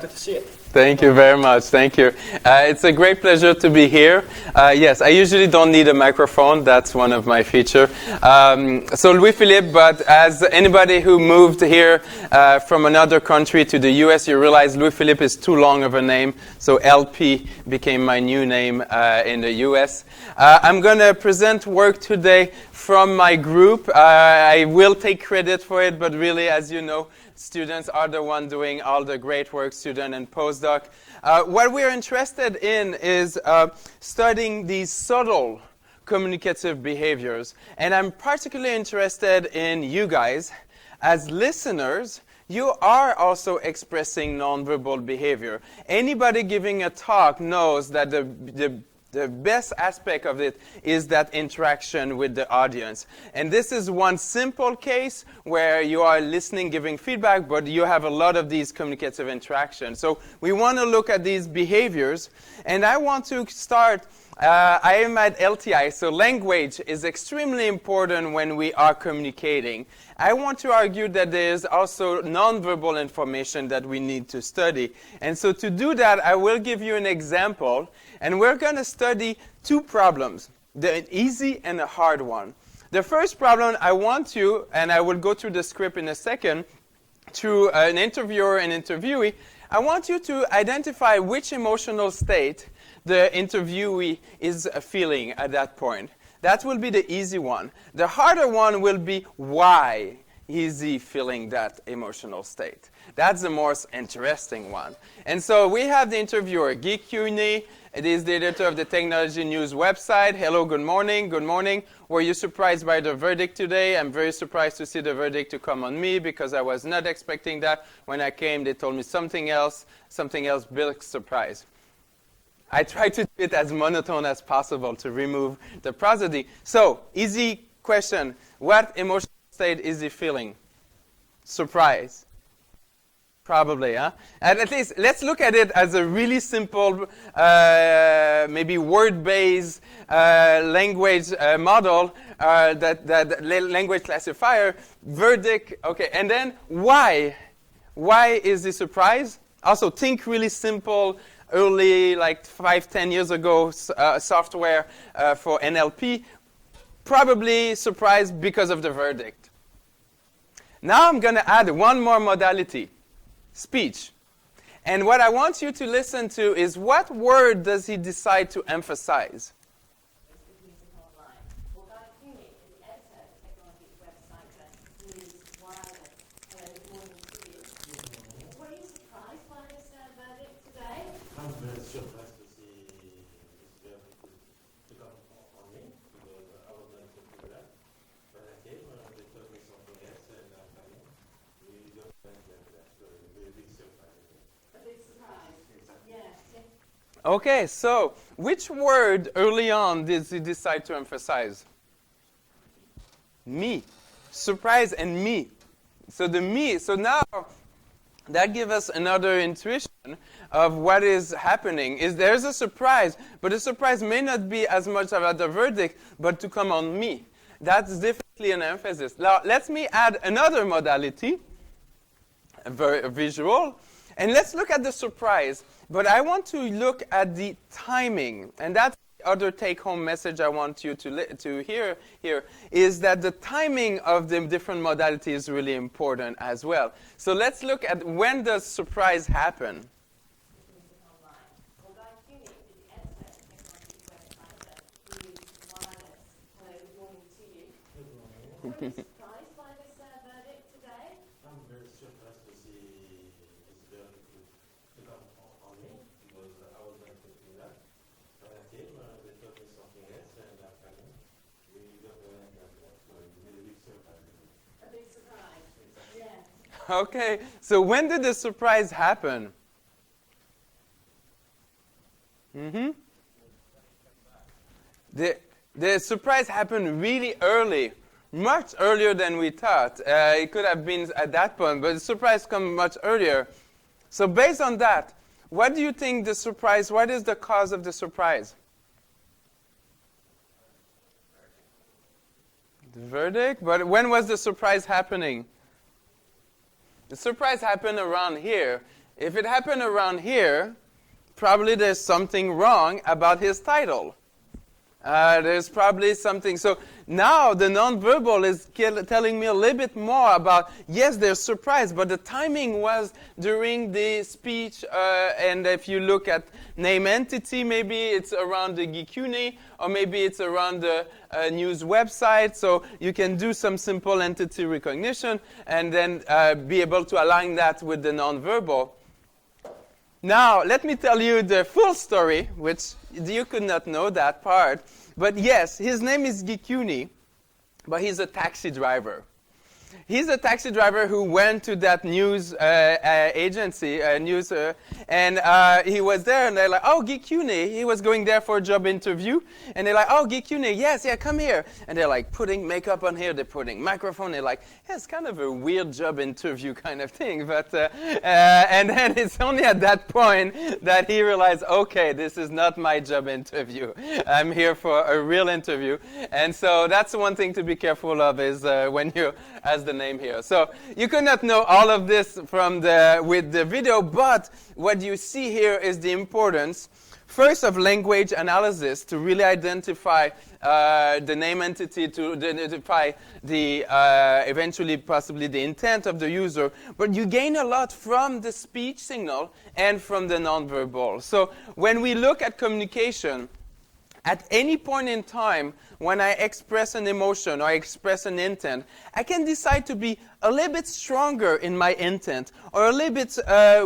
Good to see you. Thank you very much. Thank you. It's a great pleasure to be here. Yes, I usually don't need a microphone. That's one of my features. So Louis-Philippe, but as anybody who moved here from another country to the US, you realize Louis-Philippe is too long of a name. So LP became my new name in the US. I'm going to present work today from my group. I will take credit for it, but really, as you know, students are the one doing all the great work, student and postdoc. What we're interested in is studying these subtle communicative behaviors. And I'm particularly interested in you guys. As listeners, you are also expressing nonverbal behavior. Anybody giving a talk knows that the best aspect of it is that interaction with the audience. And this is one simple case where you are listening, giving feedback, but you have a lot of these communicative interactions. So we want to look at these behaviors. And I want to start, I am at LTI, so language is extremely important when we are communicating. I want to argue that there is also nonverbal information that we need to study. And so to do that, I will give you an example. And we're going to study two problems, the easy and the hard one. The first problem I want you, and I will go through the script in a second, through an interviewer and interviewee, I want you to identify which emotional state the interviewee is feeling at that point. That will be the easy one. The harder one will be why is he feeling that emotional state. That's the most interesting one. And so we have the interviewer, Guy Cuny. It is the editor of the Technology News website. Hello, good morning. Good morning. Were you surprised by the verdict today? I'm very surprised to see the verdict to come on me because I was not expecting that. When I came, they told me something else, big surprise. I try to do it as monotone as possible to remove the prosody. So, easy question. What emotional state is he feeling? Surprise. Probably, huh? And at least, let's look at it as a really simple, maybe word-based language model, that language classifier, verdict, okay, and then why? Why is he surprised? Also, think really simple, early, like 5-10 years ago, software for NLP, probably surprised because of the verdict. Now I'm going to add one more modality. Speech. And what I want you to listen to is what word does he decide to emphasize? Okay, so which word early on did he decide to emphasize? Me. Surprise and me. So the me. So now that gives us another intuition of what is happening. Is there's a surprise, but the surprise may not be as much about the verdict, but to come on me. That's definitely an emphasis. Now let me add another modality, visual, and let's look at the surprise. But I want to look at the timing, and that's the other take-home message I want you to hear here, is that the timing of the different modalities is really important as well. So let's look at when does surprise happen. Okay, so when did the surprise happen? The surprise happened really early, much earlier than we thought. It could have been at that point, but the surprise comes much earlier. So based on that, what do you think the surprise, what is the cause of the surprise? The verdict? But when was the surprise happening? The surprise happened around here. If it happened around here, probably there's something wrong about his title. There's probably something. So now the nonverbal is telling me a little bit more about, yes, they're surprised, but the timing was during the speech. And if you look at name entity, maybe it's around the Gikune, or maybe it's around the news website. So you can do some simple entity recognition and then be able to align that with the nonverbal. Now, let me tell you the full story, which you could not know that part. But yes, his name is Gikuni, but he's a taxi driver. He's a taxi driver who went to that news agency, and he was there, and they're like, oh, Gikune. He was going there for a job interview, and they're like, oh, Gikune, yes, yeah, come here. And they're like putting makeup on here, they're putting microphone, they're like, yeah, it's kind of a weird job interview kind of thing. But and then it's only at that point that he realized, okay, this is not my job interview. I'm here for a real interview. And so that's one thing to be careful of is when you, as the name here. So you could not know all of this from with the video, but what you see here is the importance, first, of language analysis to really identify the name entity, to identify the eventually possibly the intent of the user, but you gain a lot from the speech signal and from the nonverbal. So when we look at communication, at any point in time, when I express an emotion or I express an intent, I can decide to be a little bit stronger in my intent or a little bit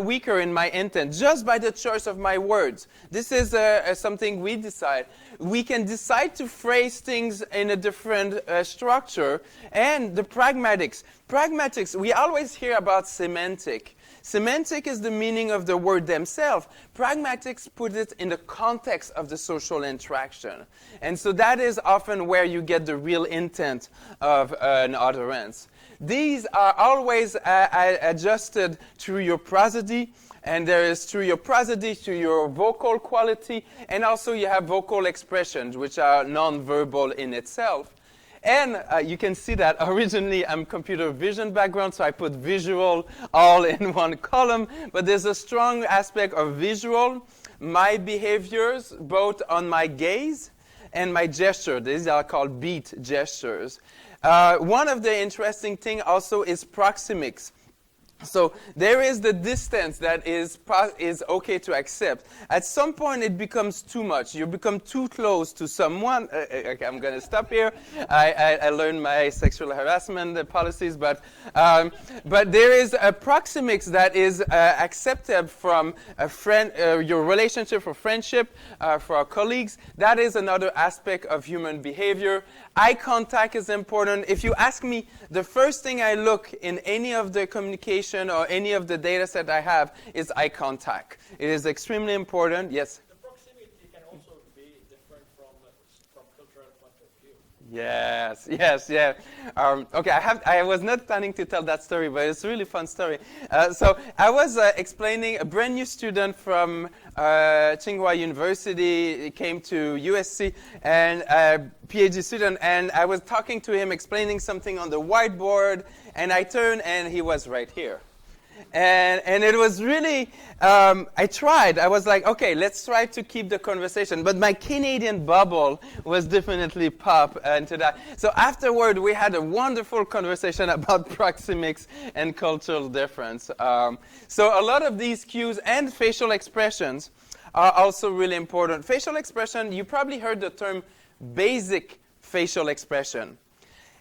weaker in my intent just by the choice of my words. This is something we decide. We can decide to phrase things in a different structure. And the pragmatics. Pragmatics, we always hear about semantic. Semantic is the meaning of the word themselves. Pragmatics put it in the context of the social interaction. And so that is often where you get the real intent of an utterance. These are always adjusted through your prosody, and there is through your prosody to your vocal quality, and also you have vocal expressions, which are non-verbal in itself. And you can see that originally I'm computer vision background, so I put visual all in one column. But there's a strong aspect of visual, my behaviors, both on my gaze and my gesture. These are called beat gestures. One of the interesting things also is proxemics. So there is the distance that is okay to accept. At some point, it becomes too much. You become too close to someone. Okay, I'm going to stop here. I learned my sexual harassment policies, but there is a proxemics that is accepted from a friend, your relationship for friendship, for our colleagues. That is another aspect of human behavior. Eye contact is important. If you ask me, the first thing I look in any of the communication or any of the data set I have is eye contact. It is extremely important. Yes? The proximity can also be different from cultural point of view. Yes, yeah. Okay, I was not planning to tell that story, but it's a really fun story. So I was explaining a brand new student from Tsinghua University. He came to USC, and a PhD student, and I was talking to him, explaining something on the whiteboard, and I turned, and he was right here. And it was really, I tried. I was like, okay, let's try to keep the conversation. But my Canadian bubble was definitely pop into that. So afterward, we had a wonderful conversation about proxemics and cultural difference. So a lot of these cues and facial expressions are also really important. Facial expression, you probably heard the term basic facial expression.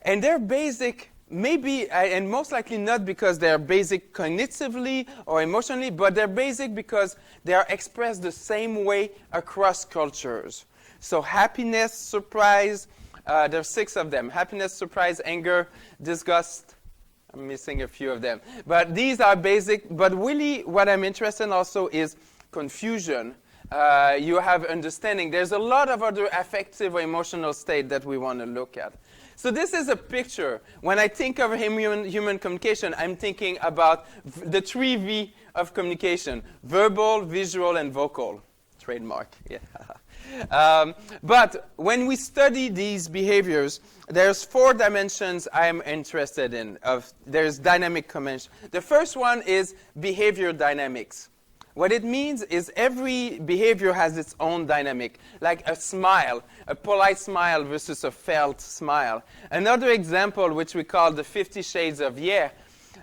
And they're basic maybe, and most likely not because they're basic cognitively or emotionally, but they're basic because they are expressed the same way across cultures. So happiness, surprise, there's 6 of them. Happiness, surprise, anger, disgust. I'm missing a few of them. But these are basic. But really what I'm interested in also is confusion. You have understanding. There's a lot of other affective or emotional state that we want to look at. So this is a picture. When I think of human communication, I'm thinking about the 3 V of communication: verbal, visual, and vocal. Trademark. Yeah. But when we study these behaviors, there's 4 dimensions I'm interested in. There's dynamic convention. The first one is behavior dynamics. What it means is every behavior has its own dynamic, like a smile, a polite smile versus a felt smile. Another example, which we call the 50 Shades of Yeah.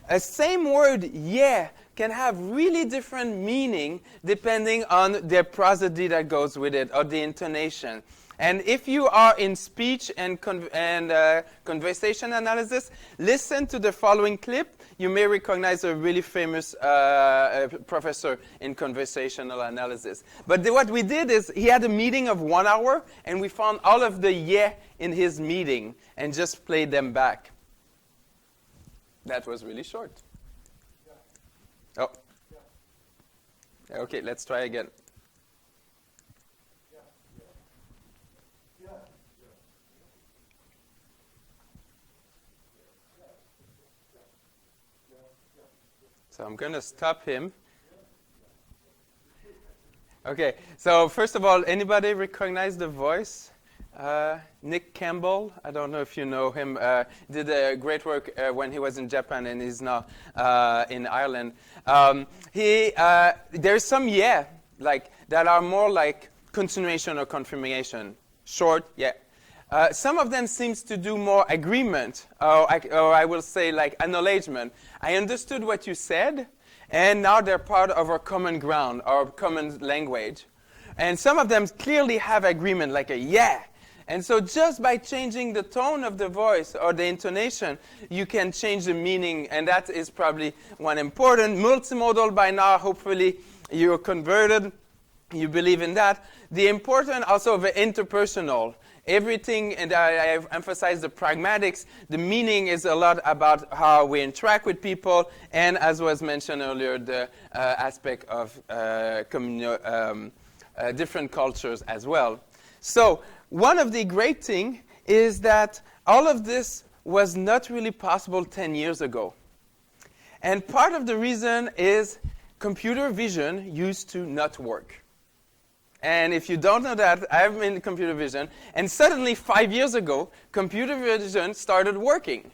A same word, yeah, can have really different meaning depending on the prosody that goes with it or the intonation. And if you are in speech and conversation analysis, listen to the following clip. You may recognize a really famous professor in conversational analysis. But what we did is he had a meeting of 1 hour, and we found all of the yeah in his meeting and just played them back. That was really short. Yeah. Oh. Yeah. Okay, let's try again. So I'm going to stop him. Okay, so first of all, anybody recognize the voice? Nick Campbell, I don't know if you know him, did great work when he was in Japan and he's now in Ireland. There's some yeah, like that are more like continuation or confirmation. Short, yeah. Some of them seems to do more agreement, or I will say like acknowledgement. I understood what you said, and now they're part of our common ground, our common language. And some of them clearly have agreement, like a yeah. And so just by changing the tone of the voice or the intonation, you can change the meaning, and that is probably one important. Multimodal by now, hopefully you're converted, you believe in that. The important also of the interpersonal. Everything, and I've emphasized the pragmatics, the meaning is a lot about how we interact with people, and as was mentioned earlier, the aspect of different cultures as well. So one of the great things is that all of this was not really possible 10 years ago. And part of the reason is computer vision used to not work. And if you don't know that, I'm in computer vision, and suddenly 5 years ago, computer vision started working.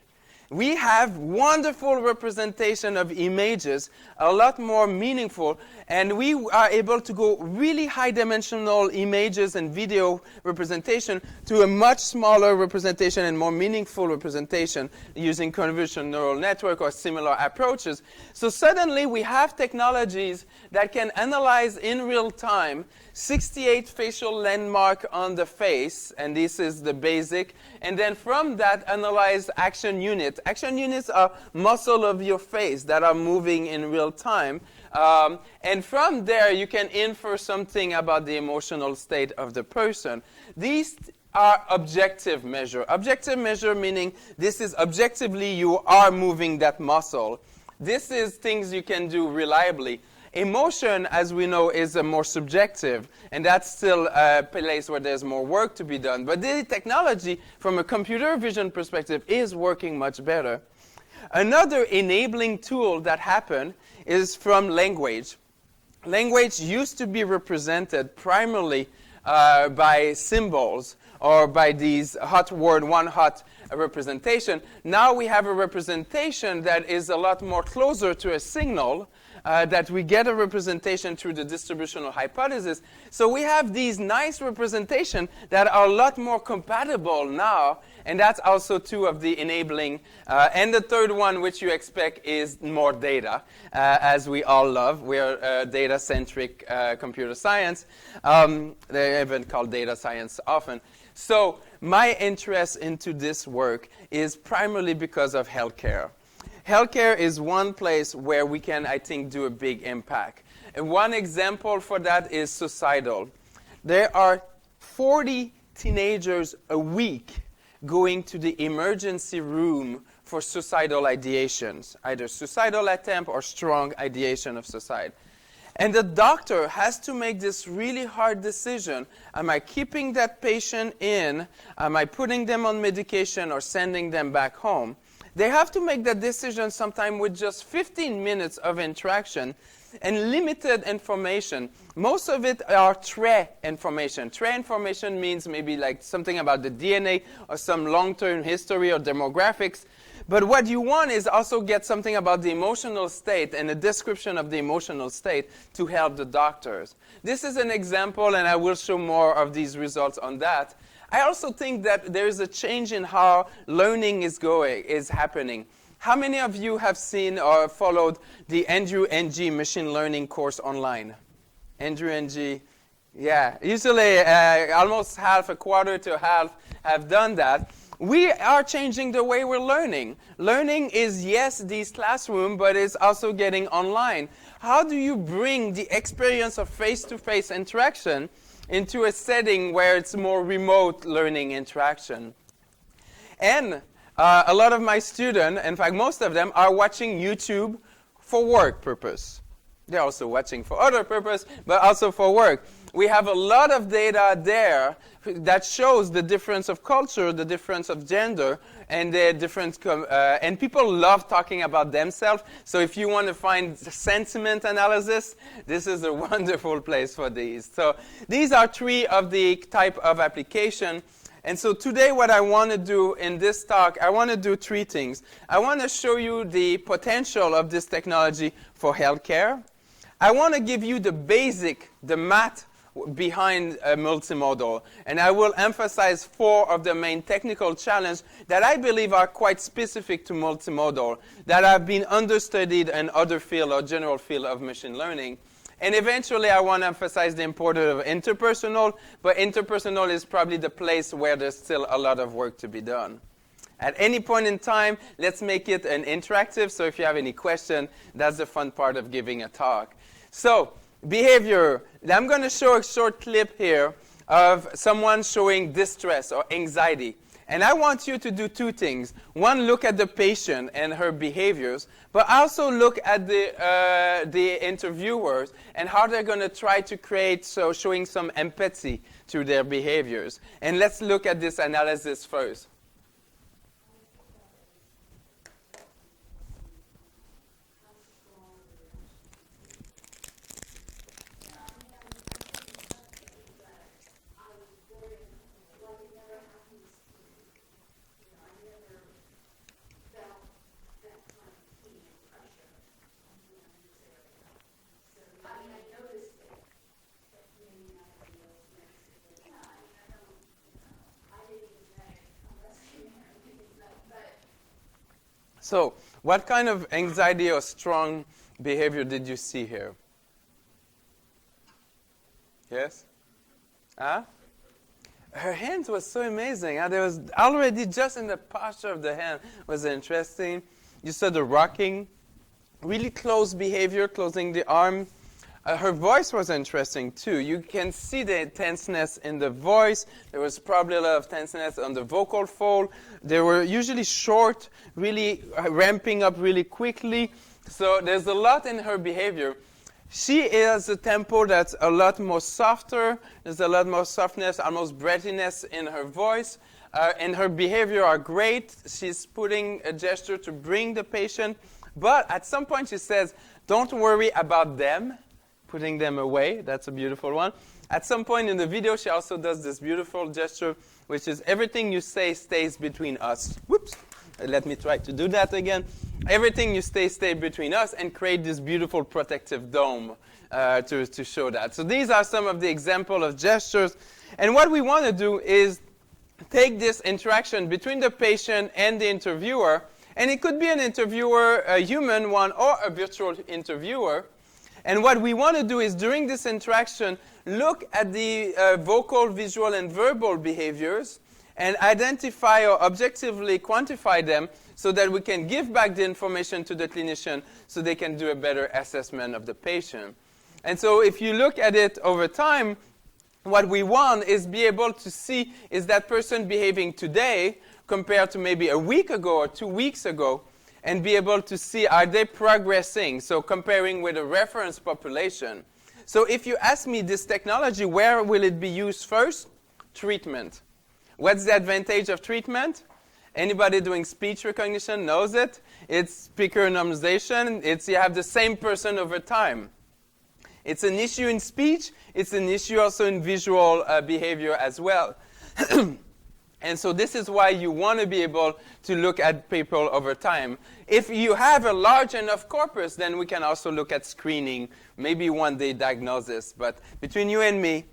We have wonderful representation of images, a lot more meaningful, and we are able to go really high-dimensional images and video representation to a much smaller representation and more meaningful representation using convolutional neural network or similar approaches. So suddenly we have technologies that can analyze in real time 68 facial landmark on the face, and this is the basic, and then from that analyze action units. Action units are muscle of your face that are moving in real time, and from there you can infer something about the emotional state of the person. These are objective measure. Objective measure meaning this is objectively you are moving that muscle. This is things you can do reliably. Emotion, as we know, is more subjective, and that's still a place where there's more work to be done. But the technology, from a computer vision perspective, is working much better. Another enabling tool that happened is from language. Language used to be represented primarily by symbols or by these hot word, one hot representation. Now we have a representation that is a lot more closer to a signal, that we get a representation through the distributional hypothesis. So we have these nice representations that are a lot more compatible now, and that's also two of the enabling. And the third one, which you expect, is more data, as we all love. We're data-centric computer science. They even call data science often. So my interest into this work is primarily because of healthcare. Healthcare is one place where we can, I think, do a big impact. And one example for that is suicidal. There are 40 teenagers a week going to the emergency room for suicidal ideations, either suicidal attempt or strong ideation of suicide. And the doctor has to make this really hard decision. Am I keeping that patient in? Am I putting them on medication or sending them back home? They have to make that decision sometime with just 15 minutes of interaction. and limited information. Most of it are trait information. Trait information means maybe like something about the DNA or some long-term history or demographics. But what you want is also get something about the emotional state and a description of the emotional state to help the doctors. This is an example, and I will show more of these results on that. I also think that there is a change in how learning is happening. How many of you have seen or followed the Andrew Ng machine learning course online? Andrew Ng, yeah, usually almost half, a quarter to half have done that. We are changing the way we're learning. Learning is, yes, these classroom, but it's also getting online. How do you bring the experience of face-to-face interaction into a setting where it's more remote learning interaction? And a lot of my students, in fact most of them, are watching YouTube for work purpose. They're also watching for other purpose, but also for work. We have a lot of data there that shows the difference of culture, the difference of gender, and the difference. And people love talking about themselves. So if you want to find sentiment analysis, this is a wonderful place for these. So these are three of the type of application. And so today what I want to do in this talk, I want to do three things. I want to show you the potential of this technology for healthcare. I want to give you the basic, the math behind multimodal. And I will emphasize 4 of the main technical challenges that I believe are quite specific to multimodal, that have been understudied in other field or general field of machine learning. And eventually I want to emphasize the importance of interpersonal, but interpersonal is probably the place where there's still a lot of work to be done. At any point in time, let's make it an interactive, so if you have any question, that's the fun part of giving a talk. So, behavior. I'm going to show a short clip here of someone showing distress or anxiety. And I want you to do 2 things. One, look at the patient and her behaviors, but also look at the interviewers and how they're going to try to create, so showing some empathy to their behaviors. And let's look at this analysis first. So, what kind of anxiety or strong behavior did you see here? Yes? Huh? Her hands was so amazing. There was already just in the posture of the hand was interesting. You saw the rocking, really close behavior, closing the arm. Her voice was interesting too. You can see the tenseness in the voice. There was probably a lot of tenseness on the vocal fold. They were usually short, really ramping up really quickly. So there's a lot in her behavior. She has a tempo that's a lot more softer. There's a lot more softness, almost breathiness in her voice. And her behavior are great. She's putting a gesture to bring the patient. But at some point she says, don't worry about them. Putting them away. That's a beautiful one. At some point in the video, she also does this beautiful gesture, which is everything you say stays between us. Whoops. Let me try to do that again. Everything you say stays between us, and create this beautiful protective dome to show that. So these are some of the examples of gestures. And what we want to do is take this interaction between the patient and the interviewer, and it could be an interviewer, a human one, or a virtual interviewer. And what we want to do is, during this interaction, look at the vocal, visual, and verbal behaviors and identify or objectively quantify them so that we can give back the information to the clinician so they can do a better assessment of the patient. And so if you look at it over time, what we want is be able to see, is that person behaving today compared to maybe a week ago or 2 weeks ago, and be able to see, are they progressing? So comparing with a reference population. So if you ask me this technology, where will it be used first? Treatment. What's the advantage of treatment? Anybody doing speech recognition knows it. It's speaker normalization. It's you have the same person over time. It's an issue in speech. It's an issue also in visual behavior as well. And so this is why you want to be able to look at people over time. If you have a large enough corpus, then we can also look at screening, maybe one day diagnosis. But between you and me,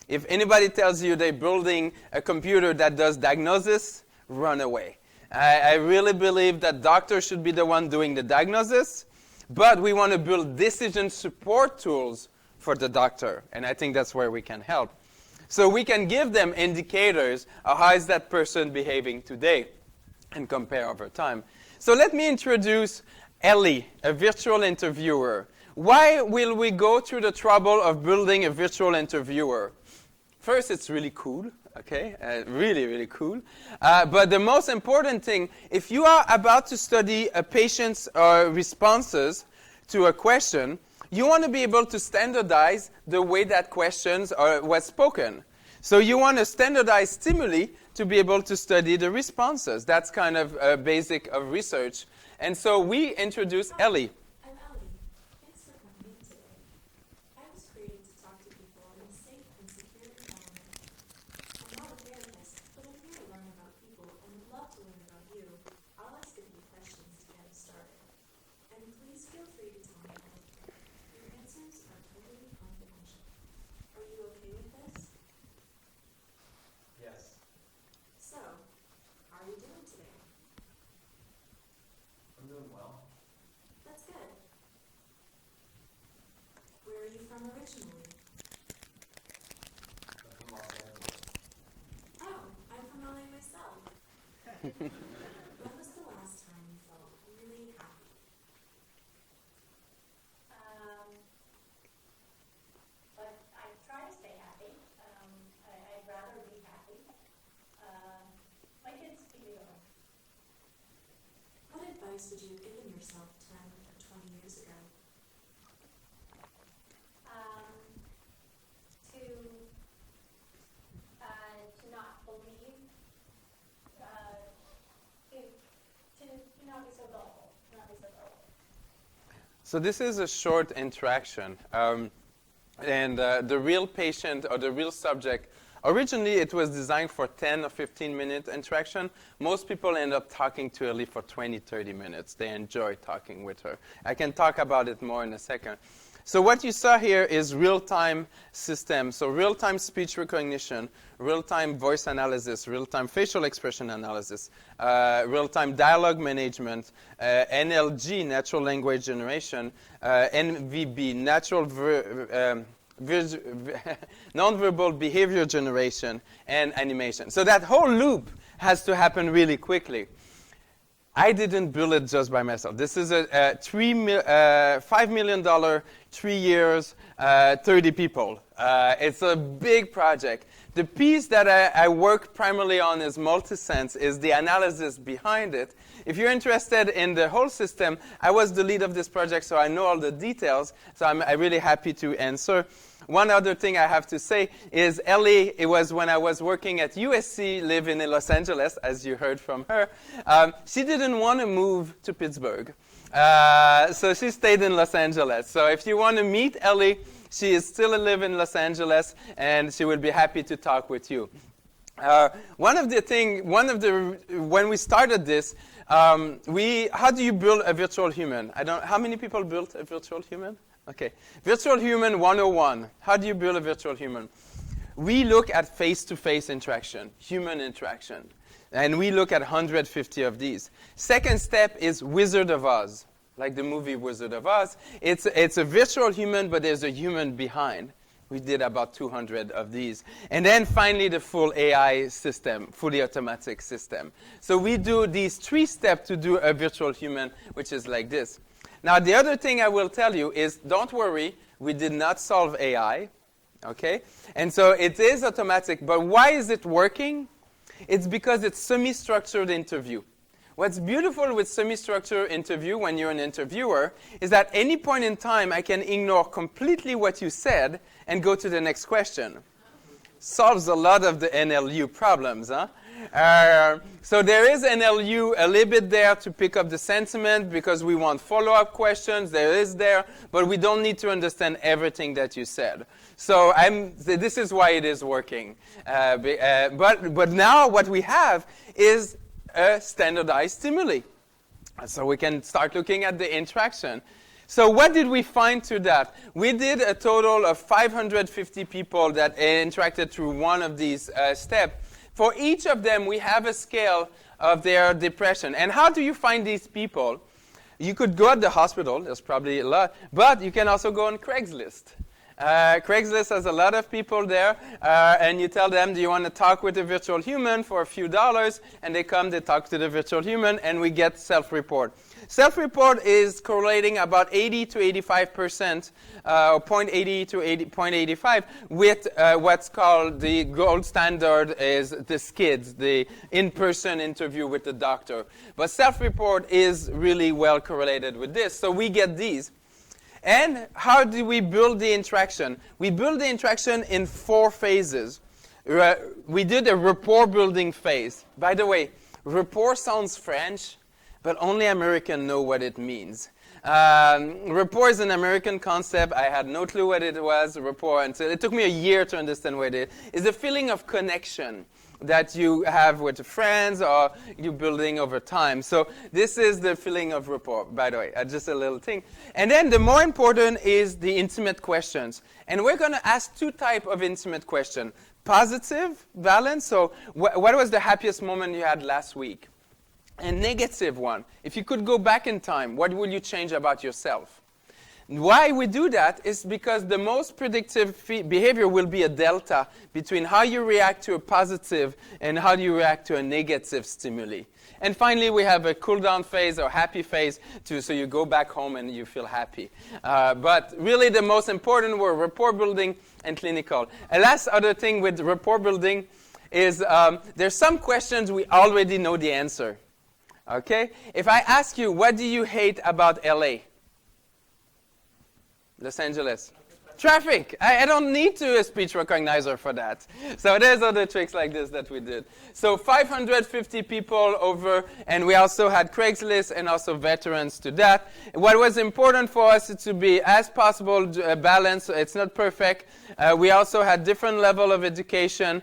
if anybody tells you they're building a computer that does diagnosis, run away. I really believe that doctors should be the one doing the diagnosis, but we want to build decision support tools for the doctor, and I think that's where we can help. So we can give them indicators of how is that person behaving today and compare over time. So let me introduce Ellie, a virtual interviewer. Why will we go through the trouble of building a virtual interviewer? First, it's really cool, okay? Really, really cool. But the most important thing, if you are about to study a patient's responses to a question, you want to be able to standardize the way that questions was spoken. So you want to standardize stimuli to be able to study the responses. That's kind of a basic of research. And so we introduce Ellie. I'm Ellie. Thanks for coming in today. I was created to talk to people in a safe and secure environment. I'm not a therapist, but I'm here to learn about people and would love to learn about you. I'll ask a few questions to get us started. And please feel free to tell me anything. Your answers are totally confidential. Are you okay with this? Yes. So, how are you doing today? I'm doing well. That's good. Where are you from originally? I'm from Los Angeles. Oh, I'm from LA myself. When was the last time you felt really happy? But I try to stay happy. I'd rather be happy. My kids keep me going. What advice would you have given yourself 10 or 20 years ago? To not believe, to not be so gullible, not be so gullible. So this is a short interaction. And the real patient or the real subject, originally it was designed for 10 or 15-minute interaction. Most people end up talking to Ellie for 20, 30 minutes. They enjoy talking with her. I can talk about it more in a second. So what you saw here is real-time system. So real-time speech recognition, real-time voice analysis, real-time facial expression analysis, real-time dialogue management, NLG, natural language generation, NVB, nonverbal behavior generation, and animation. So that whole loop has to happen really quickly. I didn't build it just by myself. This is a $5 million, 3 years, 30 people. It's a big project. The piece that I work primarily on is multisense, is the analysis behind it. If you're interested in the whole system, I was the lead of this project, so I know all the details. So I'm really happy to answer. One other thing I have to say is Ellie, it was when I was working at USC, living in Los Angeles, as you heard from her. She didn't want to move to Pittsburgh. So she stayed in Los Angeles. So if you want to meet Ellie, she is still alive in Los Angeles, and she will be happy to talk with you. When we started this, how do you build a virtual human? How many people built a virtual human? Okay. Virtual human 101. How do you build a virtual human? We look at face-to-face interaction, human interaction. And we look at 150 of these. Second step is Wizard of Oz, like the movie Wizard of Oz. It's a virtual human, but there's a human behind. We did about 200 of these. And then finally the full AI system, fully automatic system. So we do these 3 steps to do a virtual human, which is like this. Now, the other thing I will tell you is, don't worry, we did not solve AI, okay? And so it is automatic, but why is it working? It's because it's semi-structured interview. What's beautiful with semi-structured interview when you're an interviewer is that at any point in time, I can ignore completely what you said and go to the next question. Solves a lot of the NLU problems, huh? So there is an LU a little bit there to pick up the sentiment because we want follow-up questions. There is there, but we don't need to understand everything that you said. So this is why it is working. But now what we have is a standardized stimuli. So we can start looking at the interaction. So what did we find through that? We did a total of 550 people that interacted through one of these steps. For each of them, we have a scale of their depression. And how do you find these people? You could go at the hospital, there's probably a lot, but you can also go on Craigslist. Craigslist has a lot of people there, and you tell them, do you want to talk with a virtual human for a few dollars? And they come, they talk to the virtual human, and we get self-report. Self-report is correlating about 80 to 85%, or 0.80 to 0.85, with what's called the gold standard is the SCIDS, the in-person interview with the doctor. But self-report is really well correlated with this, so we get these. And how do we build the interaction? We build the interaction in 4 phases. We did a rapport building phase. By the way, rapport sounds French, but only Americans know what it means. Rapport is an American concept. I had no clue what it was, rapport, and so it took me a year to understand what it is. It's a feeling of connection that you have with friends or you building over time. So this is the feeling of rapport, by the way, just a little thing. And then the more important is the intimate questions. And we're going to ask 2 types of intimate questions. Positive, balance, so what was the happiest moment you had last week? And negative one, if you could go back in time, what would you change about yourself? Why we do that is because the most predictive behavior will be a delta between how you react to a positive and how you react to a negative stimuli. And finally, we have a cool down phase or happy phase too, so you go back home and you feel happy. But really the most important were rapport building and clinical. A last other thing with rapport building is there's some questions we already know the answer. Okay? If I ask you, what do you hate about LA? Los Angeles. Traffic. I don't need a speech recognizer for that. So there's other tricks like this that we did. So 550 people over, and we also had Craigslist and also veterans to that. What was important for us is to be as possible balanced. It's not perfect. We also had different level of education,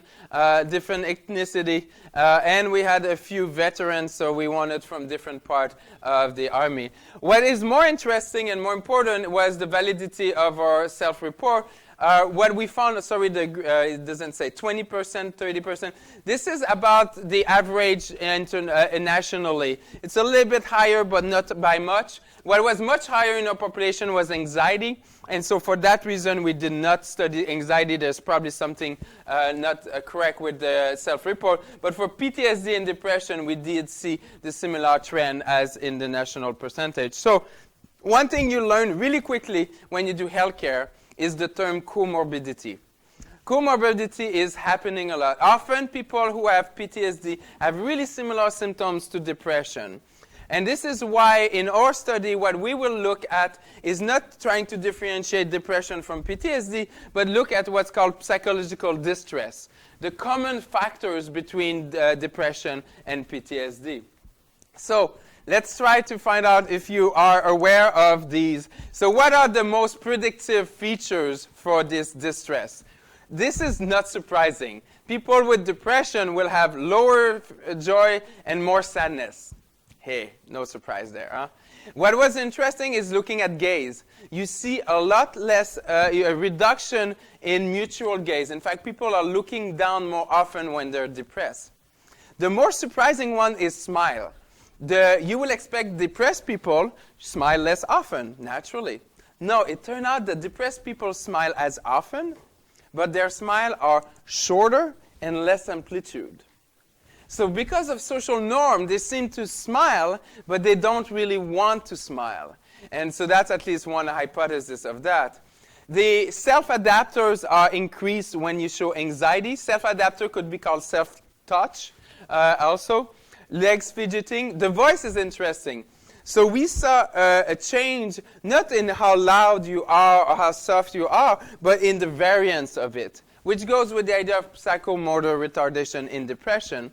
different ethnicity, and we had a few veterans, so we wanted from different part of the army. What is more interesting and more important was the validity of our self-report. What we found, it doesn't say 20%, 30%. This is about the average nationally. It's a little bit higher, but not by much. What was much higher in our population was anxiety. And so for that reason, we did not study anxiety. There's probably something not correct with the self-report. But for PTSD and depression, we did see the similar trend as in the national percentage. So one thing you learn really quickly when you do healthcare is the term comorbidity. Comorbidity is happening a lot. Often people who have PTSD have really similar symptoms to depression. And this is why in our study what we will look at is not trying to differentiate depression from PTSD, but look at what's called psychological distress, the common factors between depression and PTSD. So let's try to find out if you are aware of these. So what are the most predictive features for this distress? This is not surprising. People with depression will have lower joy and more sadness. Hey, no surprise there, huh? What was interesting is looking at gaze. You see a lot less, a reduction in mutual gaze. In fact, people are looking down more often when they're depressed. The more surprising one is smile. You will expect depressed people smile less often, naturally. No, it turned out that depressed people smile as often, but their smile are shorter and less amplitude. So because of social norm, they seem to smile, but they don't really want to smile. And so that's at least one hypothesis of that. The self-adapters are increased when you show anxiety. Self-adapter could be called self-touch also. Legs fidgeting. The voice is interesting. So we saw a change, not in how loud you are or how soft you are, but in the variance of it, which goes with the idea of psychomotor retardation in depression.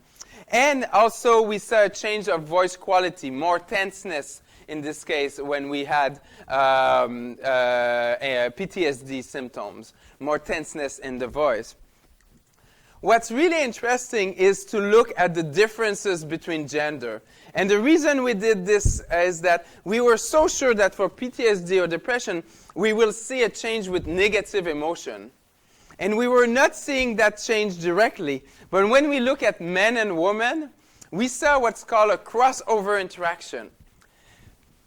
And also we saw a change of voice quality, more tenseness in this case when we had PTSD symptoms, more tenseness in the voice. What's really interesting is to look at the differences between gender. And the reason we did this is that we were so sure that for PTSD or depression, we will see a change with negative emotion. And we were not seeing that change directly. But when we look at men and women, we saw what's called a crossover interaction.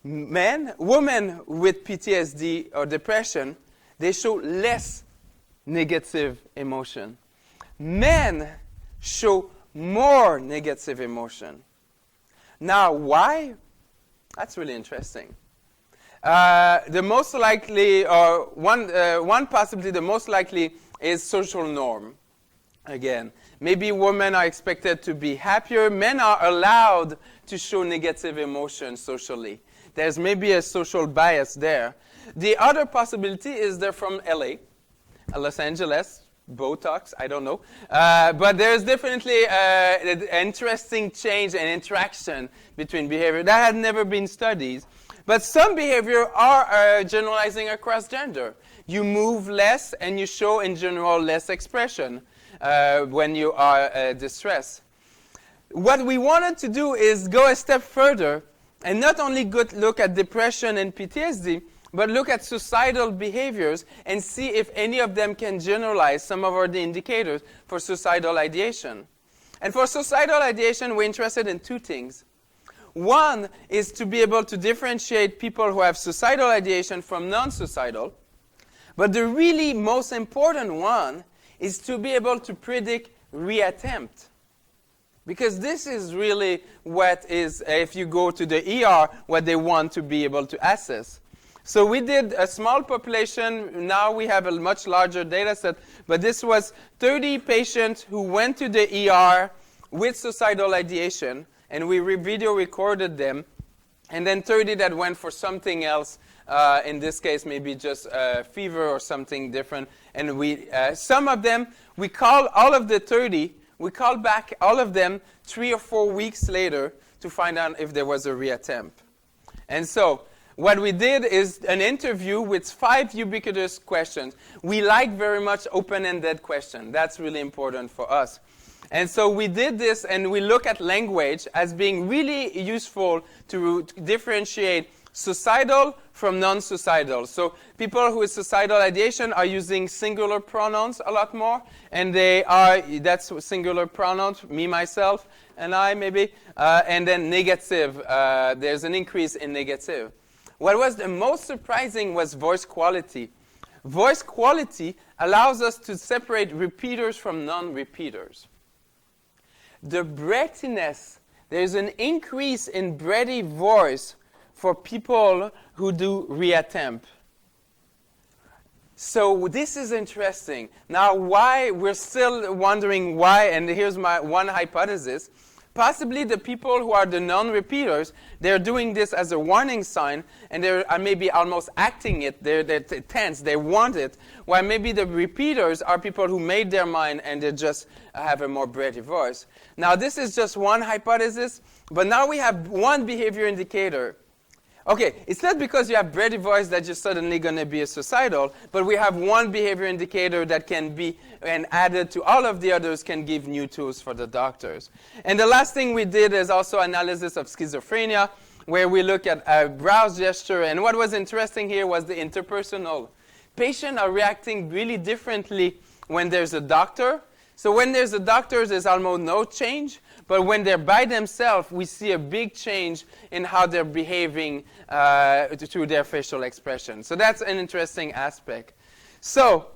Women with PTSD or depression, they show less negative emotion. Men show more negative emotion. Now, why? That's really interesting. The most likely, or one possibility, the most likely is social norm. Again, maybe women are expected to be happier. Men are allowed to show negative emotion socially. There's maybe a social bias there. The other possibility is they're from LA, Los Angeles, Botox, I don't know. But there's definitely an interesting change and interaction between behavior. That had never been studied. But some behavior are generalizing across gender. You move less and you show, in general, less expression when you are distressed. What we wanted to do is go a step further and not only look at depression and PTSD, but look at suicidal behaviors and see if any of them can generalize some of the indicators for suicidal ideation. And for suicidal ideation, we're interested in two things. One is to be able to differentiate people who have suicidal ideation from non-suicidal. But the really most important one is to be able to predict reattempt. Because this is really what is, if you go to the ER, what they want to be able to assess. So we did a small population. Now we have a much larger data set. But this was 30 patients who went to the ER with suicidal ideation. And we video recorded them. And then 30 that went for something else. In this case, maybe just fever or something different. And we, some of them, we called all of the 30. We called back all of them 3 or 4 weeks later to find out if there was a reattempt. And so what we did is an interview with 5 ubiquitous questions. We like very much open-ended questions. That's really important for us. And so we did this, and we look at language as being really useful to differentiate suicidal from non-suicidal. So people who with suicidal ideation are using singular pronouns a lot more, and that's singular pronouns, me, myself, and I maybe, and then negative, there's an increase in negative. What was the most surprising was voice quality. Voice quality allows us to separate repeaters from non-repeaters. The breathiness, there's an increase in breathy voice for people who do reattempt. So this is interesting. Now, why we're still wondering why, and here's my one hypothesis. Possibly the people who are the non-repeaters, they're doing this as a warning sign, and they're maybe almost acting it. They're tense, they want it. While maybe the repeaters are people who made their mind and they just have a more breathy voice. Now, this is just one hypothesis, but now we have one behavior indicator. Okay, it's not because you have breathy voice that you're suddenly going to be a suicidal, but we have one behavior indicator that can be, and added to all of the others, can give new tools for the doctors. And the last thing we did is also analysis of schizophrenia, where we look at brow gesture. And what was interesting here was the interpersonal. Patients are reacting really differently when there's a doctor. So when there's a doctor, there's almost no change. But when they're by themselves, we see a big change in how they're behaving to their facial expression. So that's an interesting aspect. So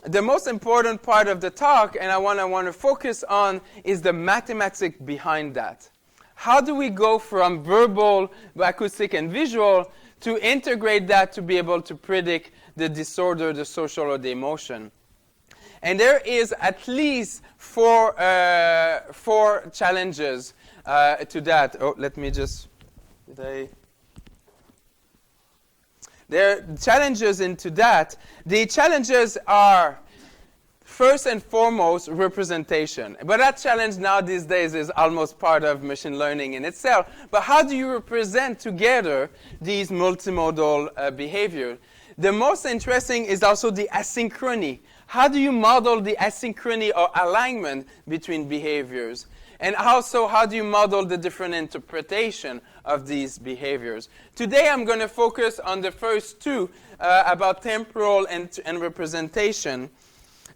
the most important part of the talk, and I want to focus on, is the mathematics behind that. How do we go from verbal, acoustic, and visual to integrate that to be able to predict the disorder, the social, or the emotion? And there is at least four challenges to that. Oh, let me just... There are challenges into that. The challenges are, first and foremost, representation. But that challenge now these days is almost part of machine learning in itself. But how do you represent together these multimodal behavior? The most interesting is also the asynchrony. How do you model the asynchrony or alignment between behaviors? And also, how do you model the different interpretation of these behaviors? Today, I'm going to focus on the first two about temporal and representation.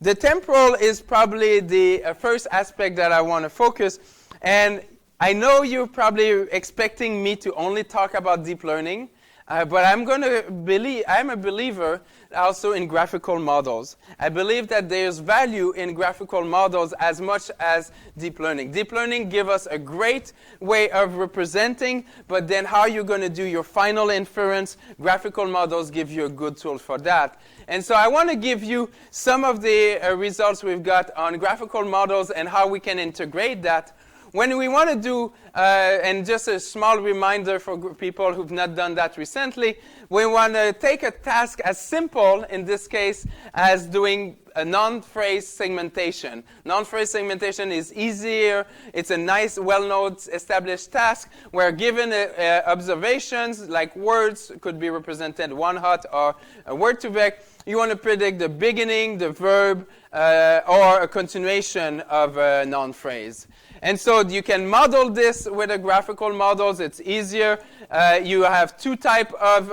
The temporal is probably the first aspect that I want to focus. And I know you're probably expecting me to only talk about deep learning. But I'm a believer also in graphical models. I believe that there's value in graphical models as much as deep learning. Deep learning gives us a great way of representing, but then how you're going to do your final inference, graphical models give you a good tool for that. And so I want to give you some of the results we've got on graphical models and how we can integrate that. When we want to do, and just a small reminder for people who've not done that recently, we want to take a task as simple, in this case, as doing a non-phrase segmentation. Non-phrase segmentation is easier. It's a nice, well-known, established task where given observations, like words, could be represented one hot or a word to vec, you want to predict the beginning, the verb, or a continuation of a non-phrase. And so you can model this with the graphical models. It's easier. You have two types of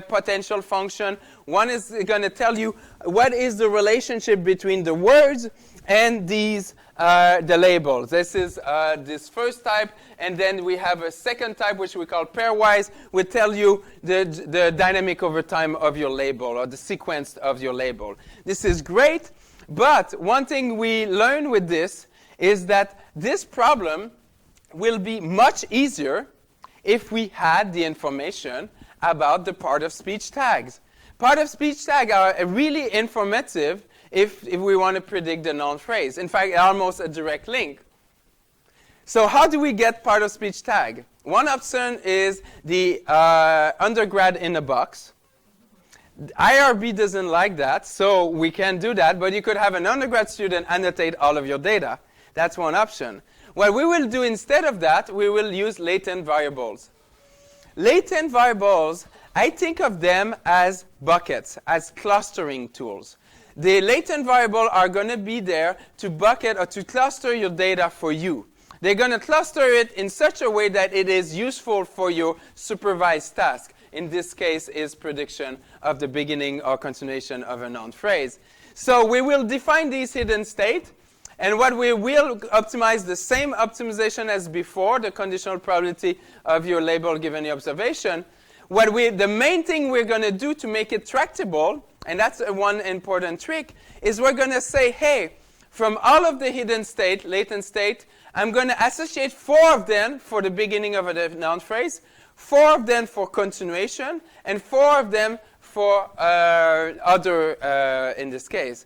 potential function. One is going to tell you what is the relationship between the words and these the labels. This is this first type, and then we have a second type, which we call pairwise, will tell you the dynamic over time of your label or the sequence of your label. This is great, but one thing we learn with this is that this problem will be much easier if we had the information about the part-of-speech tags. Part-of-speech tags are really informative if we want to predict the non-phrase. In fact, almost a direct link. So how do we get part-of-speech tag? One option is the undergrad in a box. IRB doesn't like that, so we can't do that, but you could have an undergrad student annotate all of your data. That's one option. What we will do instead of that, we will use latent variables. Latent variables, I think of them as buckets, as clustering tools. The latent variables are going to be there to bucket or to cluster your data for you. They're going to cluster it in such a way that it is useful for your supervised task. In this case, is prediction of the beginning or continuation of a noun phrase. So we will define these hidden states. And what we will optimize the same optimization as before, the conditional probability of your label given the observation. The main thing we're going to do to make it tractable, and that's one important trick, is we're going to say, hey, from all of the hidden state, latent state, I'm going to associate 4 of them for the beginning of a noun phrase, 4 of them for continuation, and 4 of them for other in this case.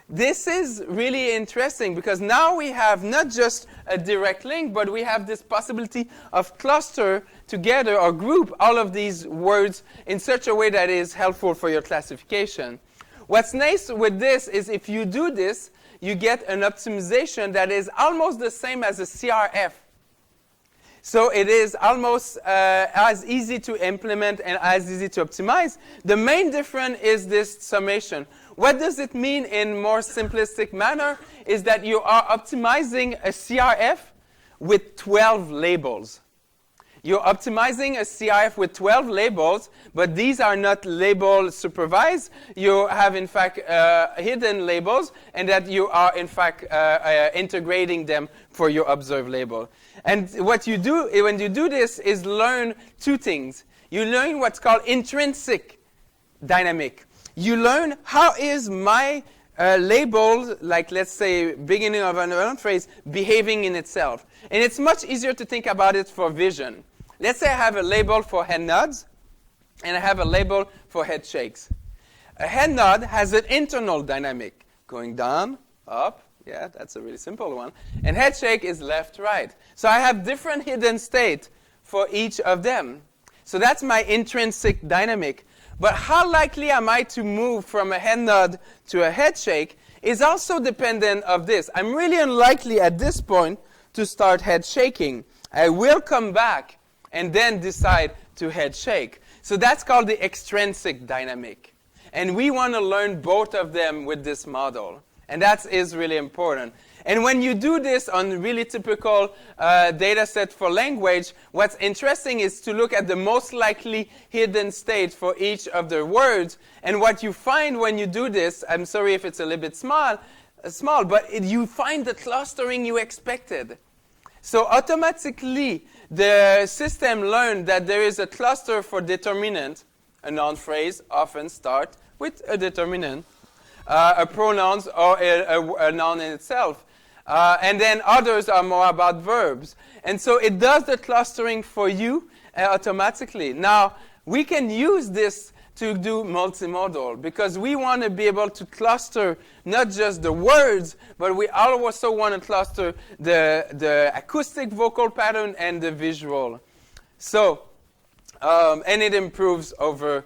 This is really interesting because now we have not just a direct link, but we have this possibility of cluster together or group all of these words in such a way that is helpful for your classification. What's nice with this is if you do this, you get an optimization that is almost the same as a CRF. So it is almost as easy to implement and as easy to optimize. The main difference is this summation. What does it mean in more simplistic manner is that you are optimizing a CRF with 12 labels. You're optimizing a CRF with 12 labels, but these are not label supervised. You have, in fact, hidden labels, and that you are, in fact, integrating them for your observed label. And what you do when you do this is learn 2 things. You learn what's called intrinsic dynamic. You learn how is my label, like let's say beginning of a noun phrase, behaving in itself. And it's much easier to think about it for vision. Let's say I have a label for head nods, and I have a label for head shakes. A head nod has an internal dynamic, going down, up, yeah, that's a really simple one. And head shake is left, right. So I have different hidden state for each of them. So that's my intrinsic dynamic. But how likely am I to move from a head nod to a head shake is also dependent of this. I'm really unlikely at this point to start head shaking. I will come back and then decide to head shake. So that's called the extrinsic dynamic. And we want to learn both of them with this model. And that is really important. And when you do this on really typical data set for language, what's interesting is to look at the most likely hidden state for each of the words. And what you find when you do this, I'm sorry if it's a little bit small, but you find the clustering you expected. So automatically, the system learned that there is a cluster for determinant. A noun phrase often starts with a determinant, a pronouns or a noun in itself. And then others are more about verbs. And so it does the clustering for you automatically. Now, we can use this to do multimodal because we want to be able to cluster not just the words, but we also want to cluster the acoustic vocal pattern and the visual. So, and it improves over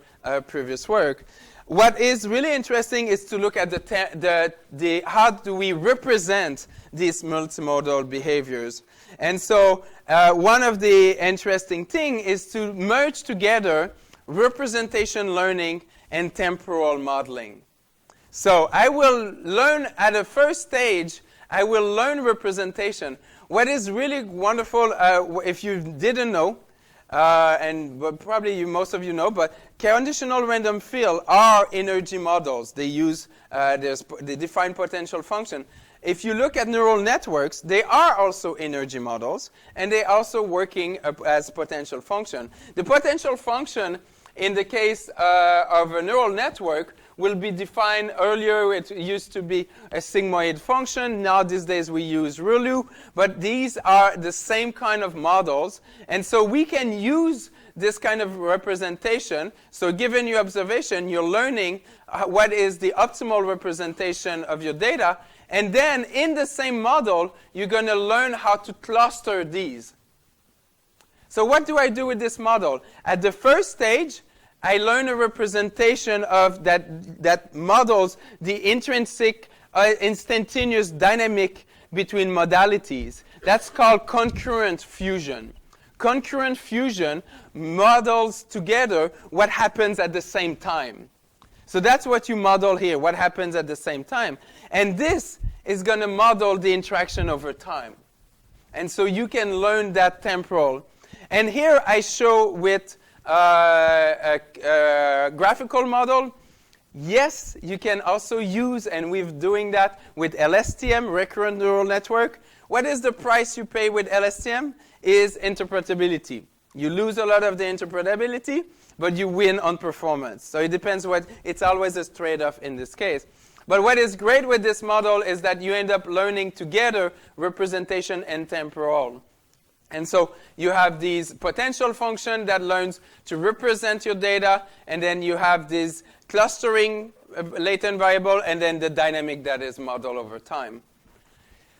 previous work. What is really interesting is to look at the how do we represent these multimodal behaviors. And so one of the interesting things is to merge together representation learning and temporal modeling. So I will learn at a first stage, I will learn representation. What is really wonderful, if you didn't know, and probably most of you know, but conditional random field are energy models. They use, they define potential function. If you look at neural networks, they are also energy models, and they're also working as potential function. The potential function, in the case of a neural network, will be defined earlier. It used to be a sigmoid function. Now, these days, we use ReLU. But these are the same kind of models. And so we can use this kind of representation. So given your observation, you're learning what is the optimal representation of your data. And then in the same model, you're going to learn how to cluster these. So what do I do with this model? At the first stage, I learn a representation of that models the intrinsic, instantaneous dynamic between modalities. That's called concurrent fusion. Concurrent fusion models together what happens at the same time. So that's what you model here, what happens at the same time. And this is going to model the interaction over time. And so you can learn that temporal. And here I show with a graphical model. Yes, you can also use, and we're doing that with LSTM, recurrent neural network. What is the price you pay with LSTM? Is interpretability. You lose a lot of the interpretability, but you win on performance. So it depends it's always a trade-off in this case. But what is great with this model is that you end up learning together representation and temporal. And so you have these potential function that learns to represent your data, and then you have this clustering latent variable, and then the dynamic that is modeled over time.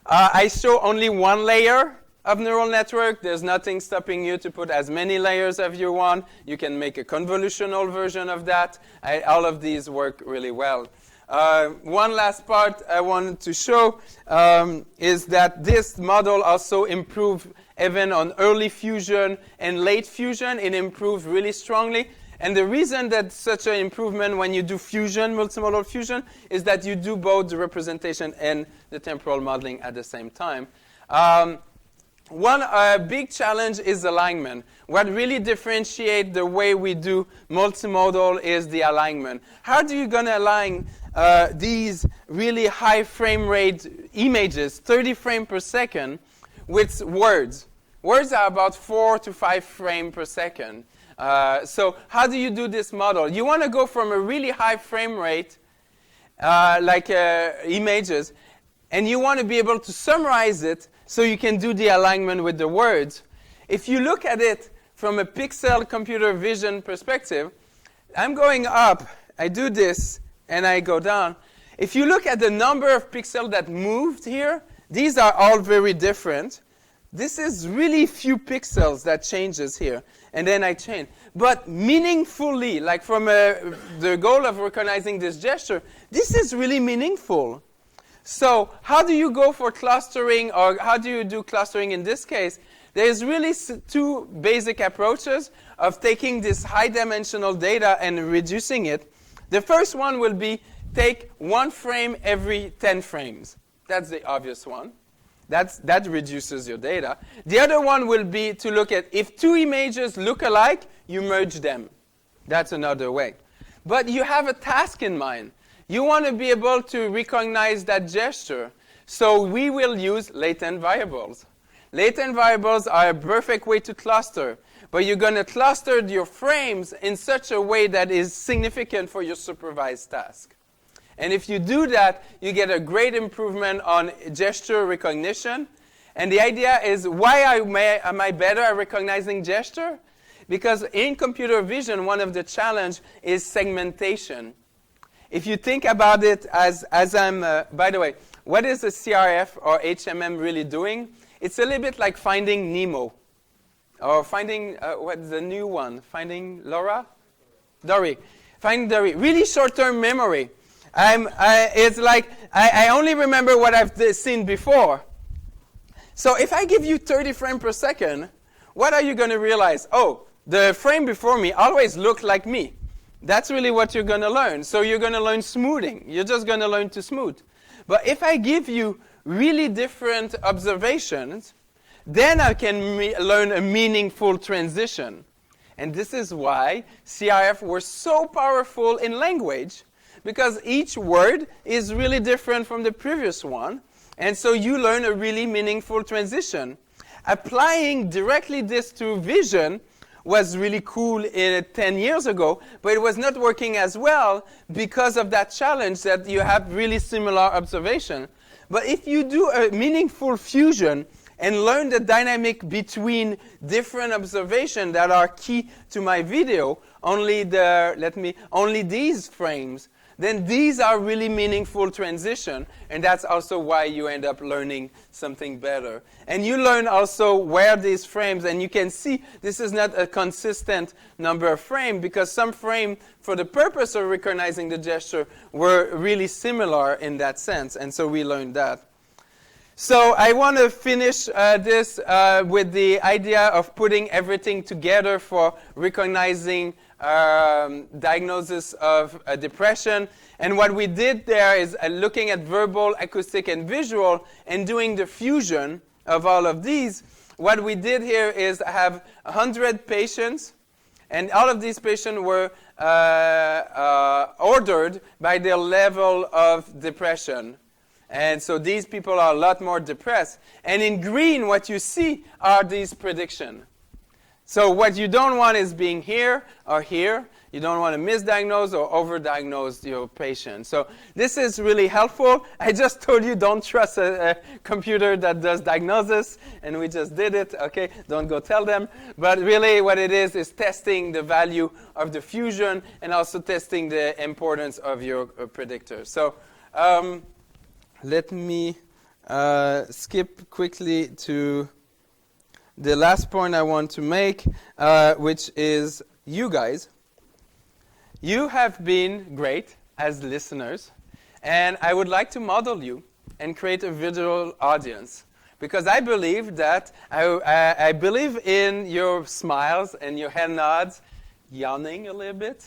I show only one layer of neural network. There's nothing stopping you to put as many layers as you want. You can make a convolutional version of that. All of these work really well. One last part I wanted to show is that this model also improves even on early fusion and late fusion. It improves really strongly. And the reason that such an improvement when you do fusion, multimodal fusion, is that you do both the representation and the temporal modeling at the same time. One big challenge is alignment. What really differentiates the way we do multimodal is the alignment. How do you going to align these really high frame rate images, 30 frames per second, with words? Words are about 4 to 5 frames per second. So how do you do this model? You want to go from a really high frame rate, like images, and you want to be able to summarize it so you can do the alignment with the words. If you look at it from a pixel computer vision perspective, I'm going up, I do this, and I go down. If you look at the number of pixels that moved here, these are all very different. This is really few pixels that changes here, and then I change. But meaningfully, like from the goal of recognizing this gesture, this is really meaningful. So how do you go for clustering, or how do you do clustering in this case? There's really two basic approaches of taking this high-dimensional data and reducing it. The first one will be take one frame every 10 frames. That's the obvious one. That reduces your data. The other one will be to look at if two images look alike, you merge them. That's another way. But you have a task in mind. You want to be able to recognize that gesture. So we will use latent variables. Latent variables are a perfect way to cluster. But you're going to cluster your frames in such a way that is significant for your supervised task. And if you do that, you get a great improvement on gesture recognition. And the idea is, why am I better at recognizing gesture? Because in computer vision, one of the challenges is segmentation. If you think about it as I'm, by the way, what is a CRF or HMM really doing? It's a little bit like Finding Nemo. Or finding, what's the new one? Finding Dory. Finding Dory. Really short-term memory. It's like I only remember what I've seen before. So if I give you 30 frames per second, what are you going to realize? Oh, the frame before me always looked like me. That's really what you're going to learn. So you're going to learn smoothing. You're just going to learn to smooth. But if I give you really different observations, then I can learn a meaningful transition. And this is why CRF were so powerful in language, because each word is really different from the previous one. And so you learn a really meaningful transition. Applying directly this to vision was really cool 10 years ago, but it was not working as well because of that challenge that you have really similar observation. But if you do a meaningful fusion and learn the dynamic between different observations that are key to my video, only these frames, then these are really meaningful transition, and that's also why you end up learning something better. And you learn also where these frames, and you can see this is not a consistent number of frames, because some frames, for the purpose of recognizing the gesture, were really similar in that sense, and so we learned that. So I want to finish this with the idea of putting everything together for recognizing diagnosis of depression. And what we did there is looking at verbal, acoustic, and visual and doing the fusion of all of these. What we did here is have 100 patients, and all of these patients were ordered by their level of depression. And so these people are a lot more depressed. And in green, what you see are these predictions. So what you don't want is being here or here. You don't want to misdiagnose or overdiagnose your patient. So this is really helpful. I just told you don't trust a computer that does diagnosis, and we just did it. Okay, don't go tell them. But really what it is testing the value of the fusion and also testing the importance of your predictor. So let me skip quickly to the last point I want to make, which is you guys. You have been great as listeners, and I would like to model you and create a visual audience, because I believe that I believe in your smiles and your head nods, yawning a little bit,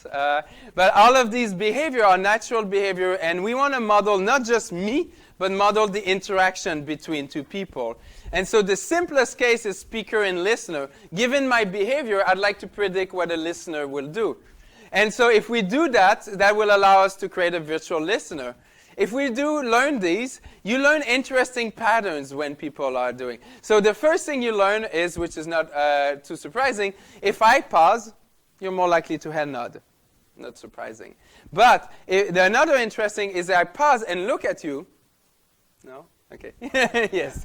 but all of these behavior are natural behavior, and we want to model not just me, but model the interaction between two people. And so the simplest case is speaker and listener. Given my behavior, I'd like to predict what a listener will do. And so if we do that, that will allow us to create a virtual listener. If we do learn these, you learn interesting patterns when people are doing. So the first thing you learn is, which is not too surprising, if I pause, you're more likely to head nod. Not surprising. But another interesting is that I pause and look at you. No? Okay. Yes.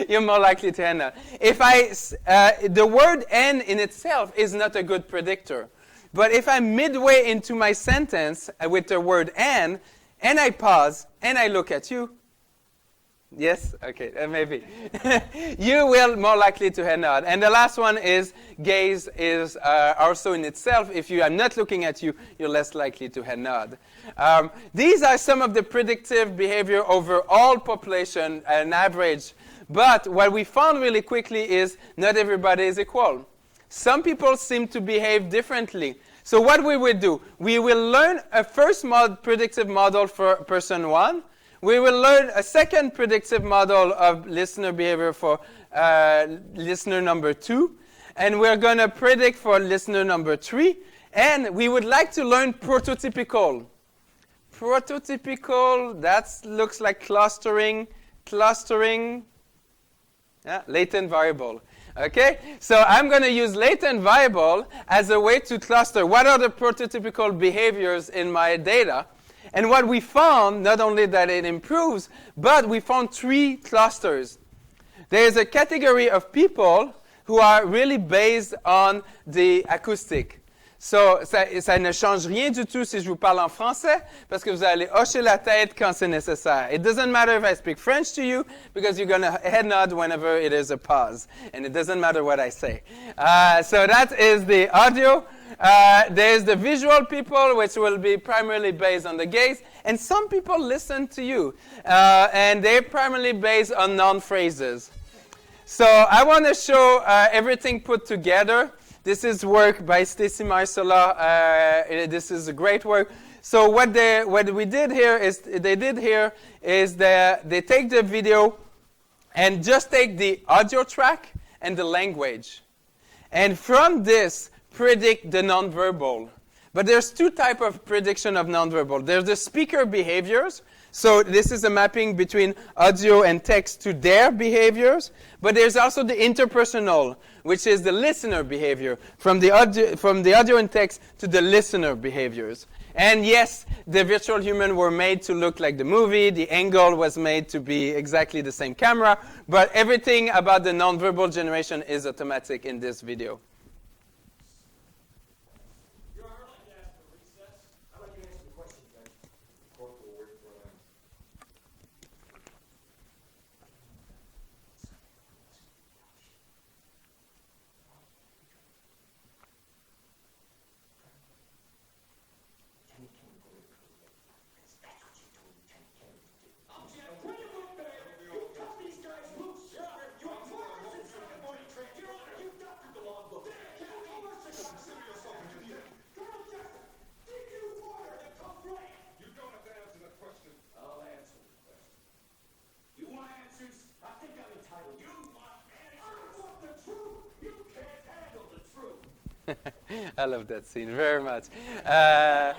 You're more likely to head nod. If the word "and" in itself is not a good predictor. But if I'm midway into my sentence with the word "and" I pause, and I look at you, Yes? Okay, maybe. You will more likely to head nod. And the last one is gaze is also in itself. If you are not looking at you, you're less likely to head nod. These are some of the predictive behavior over all population, an average. But what we found really quickly is not everybody is equal. Some people seem to behave differently. So what we will do, we will learn a first predictive model for person 1. We will learn a second predictive model of listener behavior for listener number 2. And we're going to predict for listener number 3. And we would like to learn prototypical. Prototypical, that looks like clustering, latent variable. Okay, so I'm going to use latent variable as a way to cluster what are the prototypical behaviors in my data. And what we found, not only that it improves, but we found 3 clusters. There is a category of people who are really based on the acoustic. So, ça ne change rien du tout si je vous parle en français, parce que vous allez hocher la tête quand c'est nécessaire. It doesn't matter if I speak French to you, because you're going to head nod whenever it is a pause. And it doesn't matter what I say. So that is the audio. There's the visual people, which will be primarily based on the gaze. And some people listen to you. And they're primarily based on non-phrases. So I want to show everything put together. This is work by Stacy Marcella. This is a great work. So what we did here is they take the video and just take the audio track and the language. And from this, predict the nonverbal. But there's 2 types of prediction of nonverbal. There's the speaker behaviors. So this is a mapping between audio and text to their behaviors. But there's also the interpersonal, which is the listener behavior, from the audio and text to the listener behaviors. And yes, the virtual human were made to look like the movie. The angle was made to be exactly the same camera. But everything about the nonverbal generation is automatic in this video. I love that scene very much. But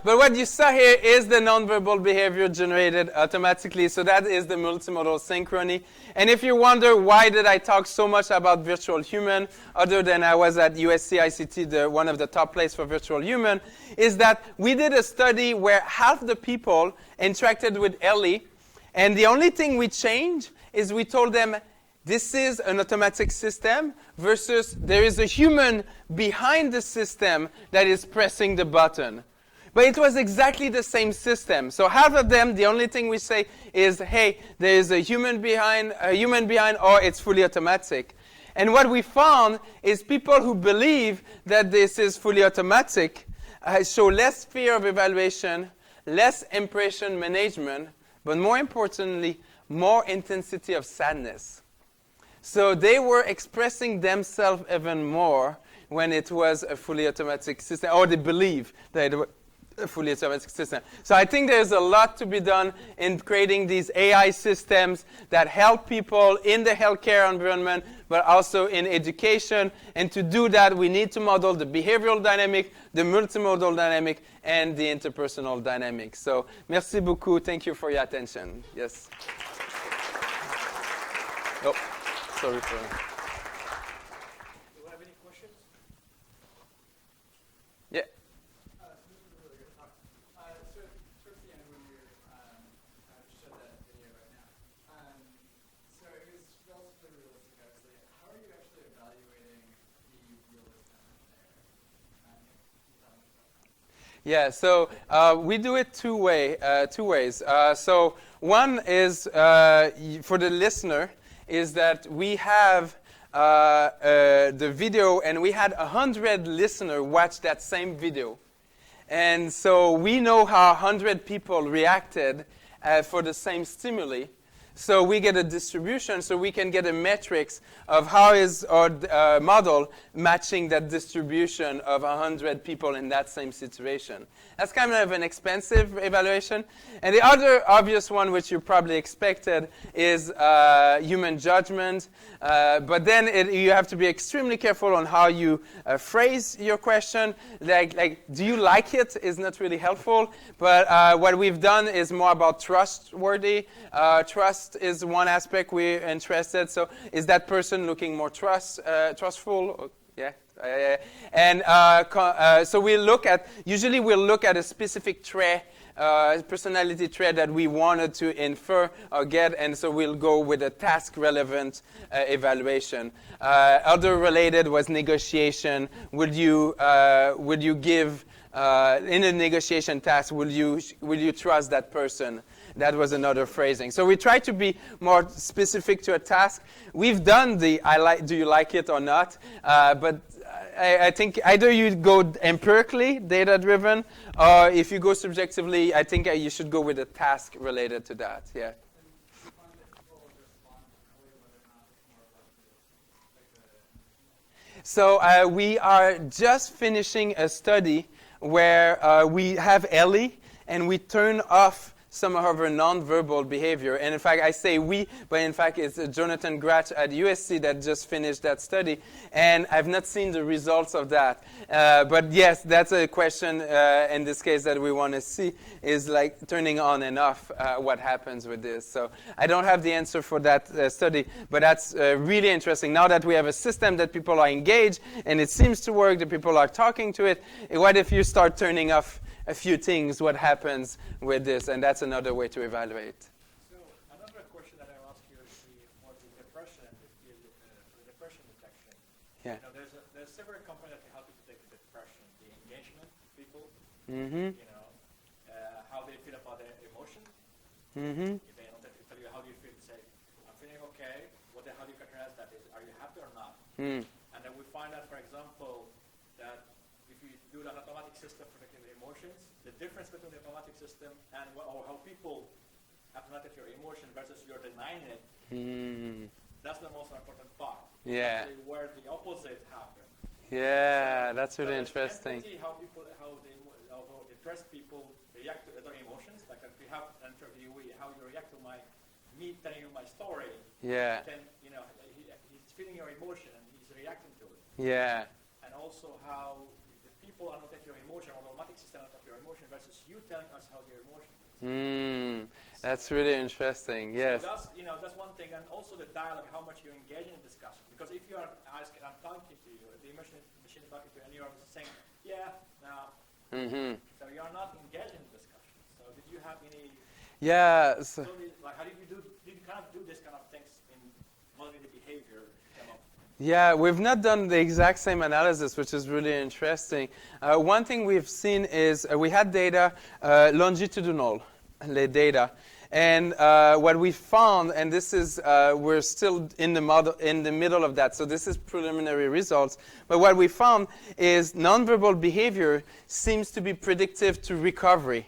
what you saw here is the nonverbal behavior generated automatically. So that is the multimodal synchrony. And if you wonder why did I talk so much about virtual human, other than I was at USC ICT, one of the top places for virtual human, is that we did a study where half the people interacted with Ellie, and the only thing we changed is we told them, this is an automatic system versus there is a human behind the system that is pressing the button. But it was exactly the same system. So half of them, the only thing we say is, hey, there is a human behind, or it's fully automatic. And what we found is people who believe that this is fully automatic show less fear of evaluation, less impression management, but more importantly, more intensity of sadness. So they were expressing themselves even more when it was a fully automatic system, or they believe that it was a fully automatic system. So I think there's a lot to be done in creating these AI systems that help people in the healthcare environment, but also in education. And to do that, we need to model the behavioral dynamic, the multimodal dynamic, and the interpersonal dynamic. So merci beaucoup. Thank you for your attention. Yes. Oh. Sorry for Do you have any questions? Yeah. This is a really good talk. Towards the end when you're showed that video right now. So it was relatively realistic, obviously. How are you actually evaluating the realism there? Yeah, so we do it two ways. So one is for the listener is that we have the video, and we had 100 listeners watch that same video. And so we know how 100 people reacted for the same stimuli. So we get a distribution, so we can get a matrix of how is our model matching that distribution of 100 people in that same situation. That's kind of an expensive evaluation. And the other obvious one, which you probably expected, is human judgment. But then you have to be extremely careful on how you phrase your question. Like, do you like it is not really helpful. But what we've done is more about trustworthy. Trust is one aspect we're interested. So is that person looking more trustful? Yeah. So usually we'll look at a specific trait, personality trait that we wanted to infer or get, and so we'll go with a task-relevant evaluation. Other related was negotiation. Would you give in a negotiation task? Will you trust that person? That was another phrasing. So we try to be more specific to a task. We've done the do you like it or not? But I think either you go empirically, data-driven, or if you go subjectively, I think you should go with a task related to that. Yeah. So we are just finishing a study where we have Ellie, and we turn off some of her non-verbal behavior. And in fact, I say we, but in fact, it's Jonathan Gratch at USC that just finished that study. And I've not seen the results of that. But yes, that's a question in this case that we want to see, is like turning on and off what happens with this. So I don't have the answer for that study, but that's really interesting. Now that we have a system that people are engaged, and it seems to work, the people are talking to it, what if you start turning off a few things, what happens with this? And that's another way to evaluate. So another question that I ask you is for the depression, the depression detection. Yeah. You know, there's several companies that can help you to take the depression, the engagement people. Mm-hmm. You know, how they feel about their emotion. Mm-hmm. If they don't tell you how do you feel, say, I'm feeling okay. How do you characterize that? Are you happy or not? Mm. And then we find out, for example, that if you do an automatic system for detecting the emotions, the difference between the automatic system and or how people automatic your emotion versus you're denying it, that's the most important part. Yeah. Actually where the opposite happens. Yeah, So- that's really so interesting. empathy, how depressed people react to other emotions. Like if we have an interviewee, how you react to me telling you my story. Yeah. Then he's feeling your emotion and he's reacting to it. Yeah. And also how the people are not taking your emotion, or the automatic system not taking your emotion versus you telling us how your emotion is. That's really interesting. Yes. So that's one thing, and also the dialogue, how much you engage in discussion. Because if you are asking, I'm talking to you, the machine is talking to you, and you're saying, yeah, now. Mm-hmm. So you are not engaged in discussion. So did you have any? Yeah. Like, how did you kind of do this kind of things in modeling the behavior? Yeah, we've not done the exact same analysis, which is really interesting. One thing we've seen is we had data, longitudinal data, and what we found, and this is we're still in the middle of that, so this is preliminary results. But what we found is nonverbal behavior seems to be predictive to recovery.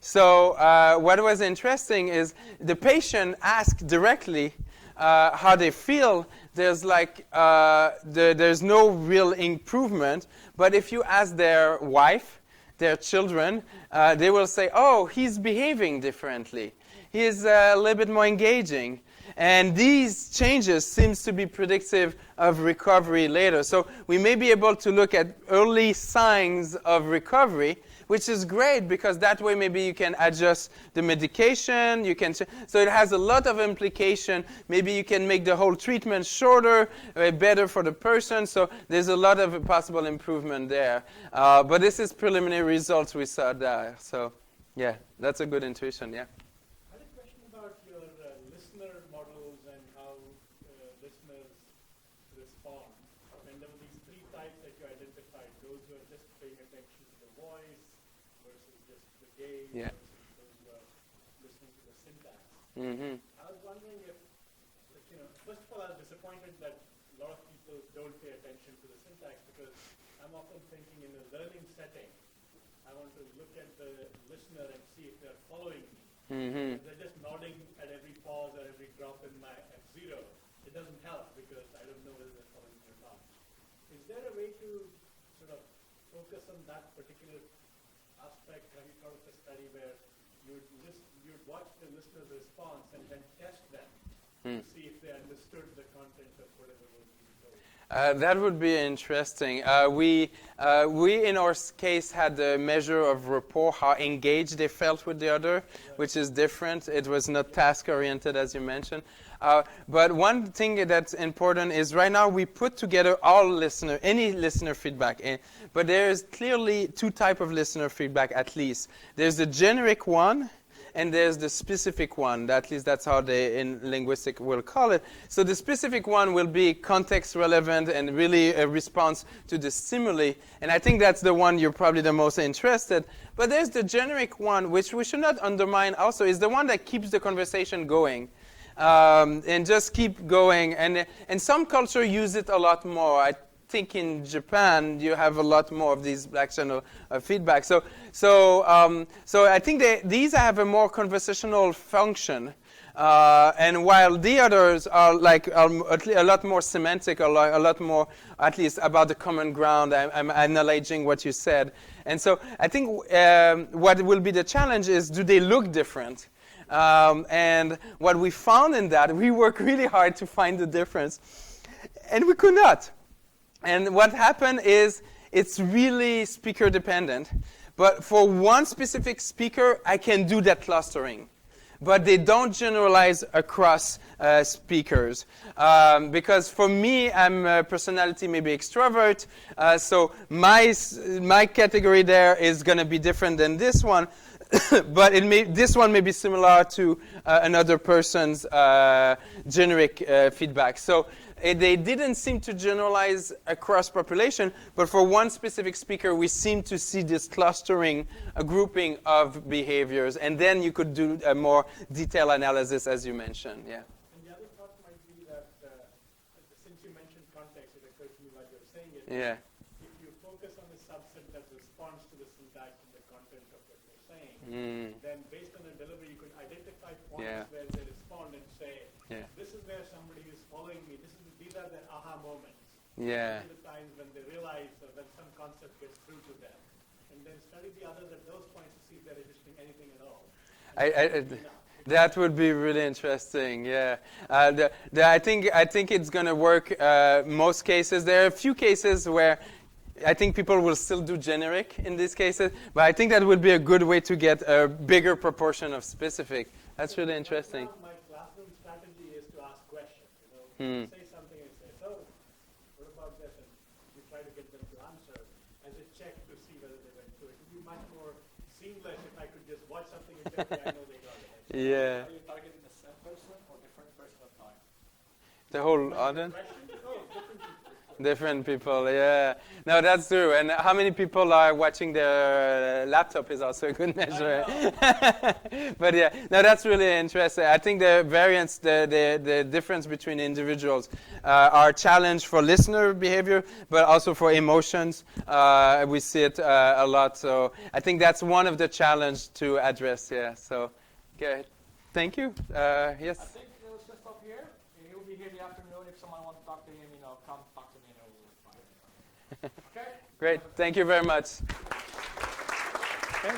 So what was interesting is the patient asked directly how they feel. There's there's no real improvement. But if you ask their wife, their children, they will say, oh, he's behaving differently. He's a little bit more engaging. And these changes seems to be predictive of recovery later. So we may be able to look at early signs of recovery, which is great because that way maybe you can adjust the medication. So it has a lot of implication. Maybe you can make the whole treatment shorter, better for the person. So there's a lot of possible improvement there. But this is preliminary results we saw there. So yeah, that's a good intuition. Yeah. I had a question about your listener models and how listeners respond. And there were these three types that you identified: those who are just paying attention to the voice, engaged Yeah. versus those who are listening to the syntax. Mm-hmm. I was wondering if, first of all, I was disappointed that a lot of people don't pay attention to the syntax because I'm often thinking in a learning setting, I want to look at the listener and see if they're following me. Mm-hmm. If they're just nodding at every pause or every drop in my at zero, it doesn't help because I don't know whether they're following me or not. Is there a way to sort of focus on that particular aspect? Have you thought of a study where you'd watch the listener's response and then test them to see if they understood the content of whatever was being told? That would be interesting. We in our case had a measure of rapport, how engaged they felt with the other, which is different. It was not task-oriented, as you mentioned. But one thing that's important is right now we put together any listener feedback. But there is clearly two types of listener feedback at least. There's the generic one, and there's the specific one. At least that's how they in linguistic will call it. So the specific one will be context relevant and really a response to the stimuli. And I think that's the one you're probably the most interested. But there's the generic one, which we should not undermine also, is the one that keeps the conversation going. And just keep going. And some culture use it a lot more. I think in Japan you have a lot more of these black channel feedback. So I think these have a more conversational function. And while the others are like a lot more semantic, a lot more at least about the common ground. I'm acknowledging what you said. And so I think what will be the challenge is, do they look different? And what we found in that, we worked really hard to find the difference. And we could not. And what happened is it's really speaker dependent. But for one specific speaker, I can do that clustering. But they don't generalize across speakers. Because for me, I'm a personality, maybe extrovert. So my category there is going to be different than this one. But this one may be similar to another person's generic feedback. So they didn't seem to generalize across population, but for one specific speaker, we seem to see this clustering, a grouping of behaviors, and then you could do a more detailed analysis, as you mentioned. Yeah. And the other thought might be that since you mentioned context, it occurred to me while you were saying it. Yeah. If you focus on the subset that responds to the syntax and the content of what you're saying, then based on the delivery, you could identify points where they respond and say, this is where somebody is following me. These are their aha moments. Yeah. These are the times when they realize that some concept gets through to them. And then study the others at those points to see if they're registering anything at all. That would be really interesting. Yeah, I think it's going to work. Most cases, there are a few cases where I think people will still do generic in these cases, but I think that would be a good way to get a bigger proportion of specific. That's really interesting. My classroom strategy is to ask questions. Say something and say, so what about this? And we try to get them to answer as a check to see whether they went through it. It would be much more seamless if I could just watch something and tell me I know they got it. Yeah. Are you targeting the same person or different person at time? The whole audience? Different people, yeah. No, that's true. And how many people are watching their laptop is also a good measure. But yeah, no, that's really interesting. I think the variance, the difference between individuals are a challenge for listener behavior, but also for emotions. We see it a lot. So I think that's one of the challenges to address, yeah. So, okay. Thank you. Yes? I think let's just stop here. He'll be here the afternoon. If someone wants to talk to him, come talk to me and we'll find it. Okay? Great. Thank you very much.